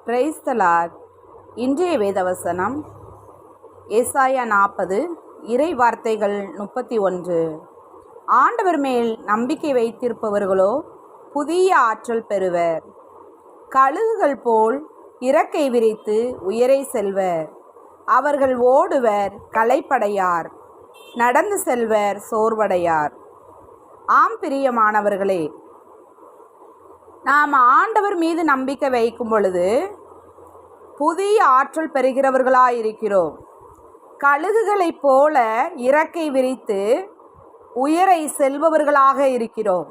Praise the Lord. இன்றைய வேதவசனம் ஏசாயா 40 இறை வார்த்தைகள் 31. ஆண்டவர் மேல் நம்பிக்கை வைத்திருப்பவர்களோ புதிய ஆற்றல் பெறுவர். கழுகுகள் போல் இறக்கை விரித்து உயரே செல்வர். அவர்கள் ஓடுவர், களைப்படையார், நடந்து செல்வர், சோர்வடையார். ஆம் பிரியமானவர்களே, நாம் ஆண்டவர் மீது நம்பிக்கை வைக்கும் பொழுது புதிய ஆற்றல் பெறுகிறவர்களாயிருக்கிறோம். கழுகுகளைப் போல இறக்கை விரித்து உயரை செல்பவர்களாக இருக்கிறோம்.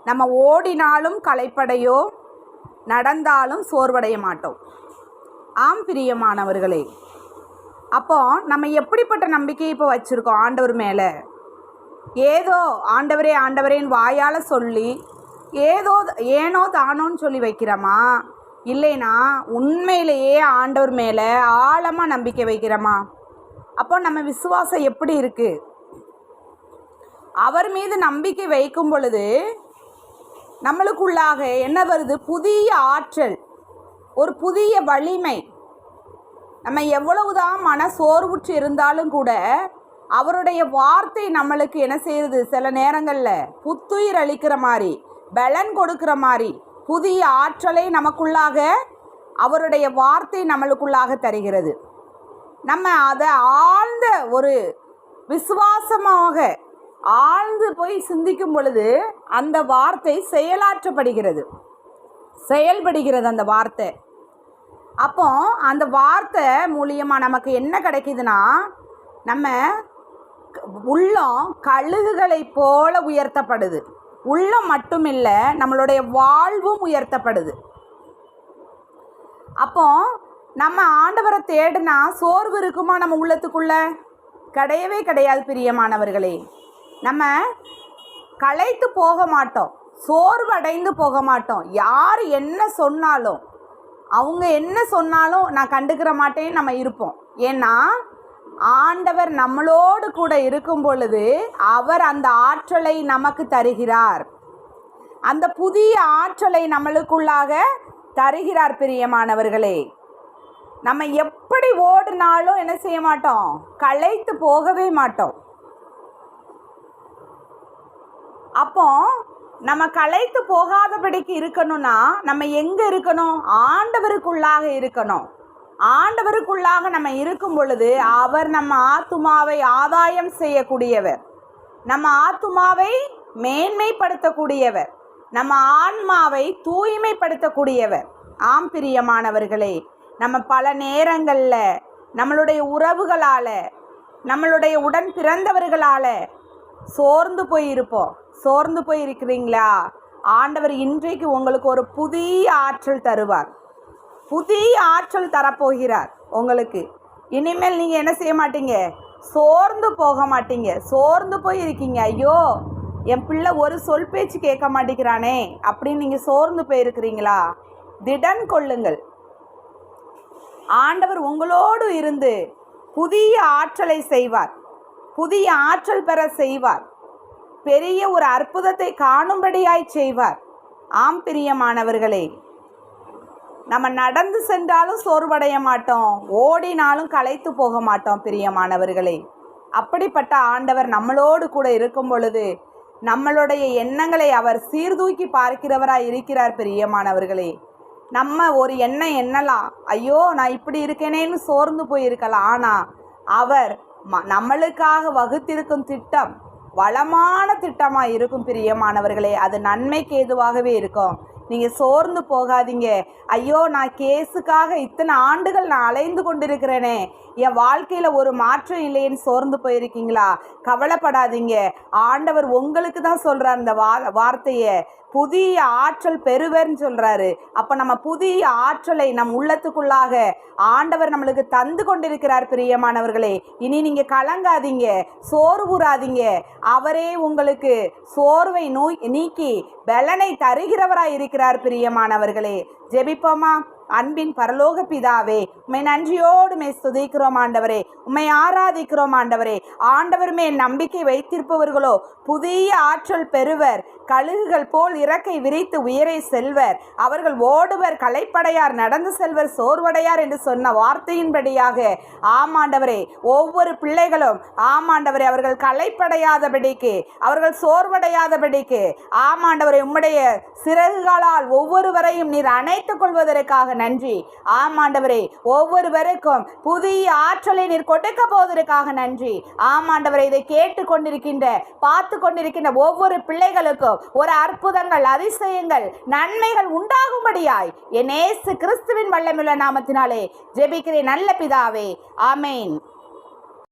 நம்ம ஓடினாலும் களைப்படையோ, நடந்தாலும் சோர்வடைய மாட்டோம். ஆம் பிரியமானவர்களே, அப்போ நம்ம எப்படிப்பட்ட நம்பிக்கையை இப்போ வச்சுருக்கோம் ஆண்டவர் மேலே? ஏதோ ஆண்டவரே ஆண்டவரேன்னு வாயால் சொல்லி ஏனோ தானோன்னு சொல்லி வைக்கிறோமா? இல்லைனா உண்மையிலேயே ஆண்டவர் மேலே ஆழமாக நம்பிக்கை வைக்கிறோமா? அப்போ நம்ம விசுவாசம் எப்படி இருக்குது? அவர் மீது நம்பிக்கை வைக்கும் பொழுது நம்மளுக்குள்ளாக என்ன வருது? புதிய ஆற்றல், ஒரு புதிய வலிமை. நம்ம எவ்வளவுதான் மன சோர்வுற்று இருந்தாலும் கூட அவருடைய வார்த்தை நம்மளுக்கு என்ன செய்யுது? சில நேரங்களில் புத்துயிர் அளிக்கிற மாதிரி, பலன் கொடுக்கிற மாதிரி, புதிய ஆற்றலை நமக்குள்ளாக அவருடைய வார்த்தை நம்மளுக்குள்ளாக தருகிறது. நம்ம அதை ஆழ்ந்த ஒரு விசுவாசமாக ஆழ்ந்து போய் சிந்திக்கும் பொழுது அந்த வார்த்தை செயல்படுகிறது அந்த வார்த்தை. அப்போ அந்த வார்த்தை மூலியமாக நமக்கு என்ன கிடைக்குதுன்னா, நம்ம உள்ளம் கழுகுகளை போல உயர்த்தப்படுது. உள்ளம் மட்டும் இல்லை, நம்மளுடைய வாழ்வும் உயர்த்தப்படுது. அப்போ நம்ம ஆண்டவரை தேடினா சோர்வு இருக்குமா நம்ம உள்ளத்துக்குள்ள? கிடையவே கிடையாது பிரியமானவர்களே. நம்ம களைத்து போக மாட்டோம், சோர்வடைந்து போக மாட்டோம். யார் என்ன சொன்னாலும், அவங்க என்ன சொன்னாலும் நான் கண்டுக்கிற மாட்டேன், நம்ம இருப்போம். ஏன்னா ஆண்டவர் நம்மளோடு கூட இருக்கும் பொழுது அவர் அந்த ஆற்றலை நமக்கு தருகிறார். அந்த புதிய ஆற்றலை நம்மளுக்குள்ளாக தருகிறார் பிரியமானவர்களே. நம்ம எப்படி ஓடினாலும் என்ன செய்ய மாட்டோம்? களைத்து போகவே மாட்டோம். அப்போ நம்ம களைத்து போகாதபடிக்கு இருக்கணும்னா நம்ம எங்கே இருக்கணும்? ஆண்டவருக்குள்ளாக இருக்கணும். ஆண்டவருக்குள்ளாக நம்ம இருக்கும் பொழுது அவர் நம்ம ஆத்துமாவை ஆதாயம் செய்யக்கூடியவர், நம்ம ஆத்துமாவை மேன்மைப்படுத்தக்கூடியவர், நம்ம ஆன்மாவை தூய்மைப்படுத்தக்கூடியவர். ஆம் பிரியமானவர்களே, நம்ம பல நேரங்களில் நம்மளுடைய உறவுகளால், நம்மளுடைய உடன் பிறந்தவர்களால் சோர்ந்து போயிருப்போம். சோர்ந்து போயிருக்கிறீங்களா? ஆண்டவர் இன்றைக்கு உங்களுக்கு ஒரு புதிய ஆற்றல் தருவார். புதிய ஆற்றல் தரப்போகிறார் உங்களுக்கு. இனிமேல் நீங்கள் என்ன செய்ய மாட்டீங்க? சோர்ந்து போக மாட்டீங்க. சோர்ந்து போய் இருக்கீங்க, ஐயோ என் பிள்ளை ஒரு சொல் பேச்சு கேட்க மாட்டேங்கிறானே அப்படின்னு நீங்கள் சோர்ந்து போயிருக்கிறீங்களா? திடன் கொள்ளுங்கள். ஆண்டவர் உங்களோடு இருந்து புதிய ஆற்றலை செய்வார், புதிய ஆற்றல் பெற செய்வார், பெரிய ஒரு அற்புதத்தை காணும்படியாய் செய்வார். ஆம் பிரியமானவர்களே, நம்ம நடந்து சென்றாலும் சோர்வடைய மாட்டோம், ஓடினாலும் களைத்து போக மாட்டோம் பிரியமானவர்களே. அப்படிப்பட்ட ஆண்டவர் நம்மளோடு கூட இருக்கும் பொழுது நம்மளுடைய எண்ணங்களை அவர் சீர்தூக்கி பார்க்கிறவராய் இருக்கிறார் பிரியமானவர்களே. நம்ம ஒரு எண்ணம் எண்ணலாம், ஐயோ நான் இப்படி இருக்கேனேன்னு சோர்ந்து போயிருக்கலாம். ஆனால் அவர் நம்மளுக்காக வகுத்திருக்கும் திட்டம் வளமான திட்டமாக இருக்கும் பிரியமானவர்களே. அது நன்மைக்கு ஏதுவாகவே இருக்கும். நீங்கள் சோர்ந்து போகாதீங்க. ஐயோ நான் கேஸுக்காக இத்தனை ஆண்டுகள் நான் அலைந்து கொண்டிருக்கிறேனே, என் வாழ்க்கையில் ஒரு மாற்றம் இல்லைன்னு சோர்ந்து போயிருக்கீங்களா? கவலைப்படாதீங்க. ஆண்டவர் உங்களுக்கு தான் சொல்கிறார் இந்த வார்த்தையை. புதிய ஆற்றல் பெறுவர்னு சொல்கிறாரு. அப்போ நம்ம புதிய ஆற்றலை நம் உள்ளத்துக்குள்ளாக ஆண்டவர் நம்மளுக்கு தந்து கொண்டிருக்கிறார் பிரியமானவர்களே. இனி நீங்கள் கலங்காதீங்க, சோர்வுறாதீங்க. அவரே உங்களுக்கு சோர்வை நீக்கி பலனை தருகிறவராய் இருக்கிறார் பிரியமானவர்களே. ஜெபிப்போமா? அன்பின் பரலோக பிதாவே, உம்மை நன்றியோடு துதிக்கிறோம் ஆண்டவரே, உம்மை ஆராதிக்கிறோம் ஆண்டவரே. ஆண்டவர் மேல் நம்பிக்கை வைத்திருப்பவர்களோ புதிய ஆற்றல் பெறுவர், கழுகுகள் போல் இறக்கை விரித்து உயரே செல்வர், அவர்கள் ஓடுவர் களைப்படையார், நடந்து செல்வர் சோர்வடையார் என்று சொன்ன வார்த்தையின்படியாக ஆமாண்டவரே ஒவ்வொரு பிள்ளைகளும் ஆமாண்டவரே அவர்கள் களைப்படையாதபடிக்கு, அவர்கள் சோர்வடையாதபடிக்கு ஆமாண்டவரே உம்முடைய சிறகுகளால் ஒவ்வொருவரையும் நீர் அணைத்துக் கொள்வதற்காக நன்றி. ஆமாண்டவரே ஒவ்வொருவருக்கும் புதிய ஆற்றலை நீர் கொடுக்க போவதற்காக நன்றி. ஆமாண்டவரே இதை கேட்டு கொண்டிருக்கின்ற பார்த்து கொண்டிருக்கின்ற ஒவ்வொரு பிள்ளைகளுக்கும் ஒரு அற்புதங்கள், அதிசயங்கள், நன்மைகள் உண்டாகும்படியாய் என் இயேசு கிறிஸ்துவின் வல்லமையுள்ள நாமத்தினாலே ஜெபிக்கிறேன் நல்ல பிதாவே. ஆமென்.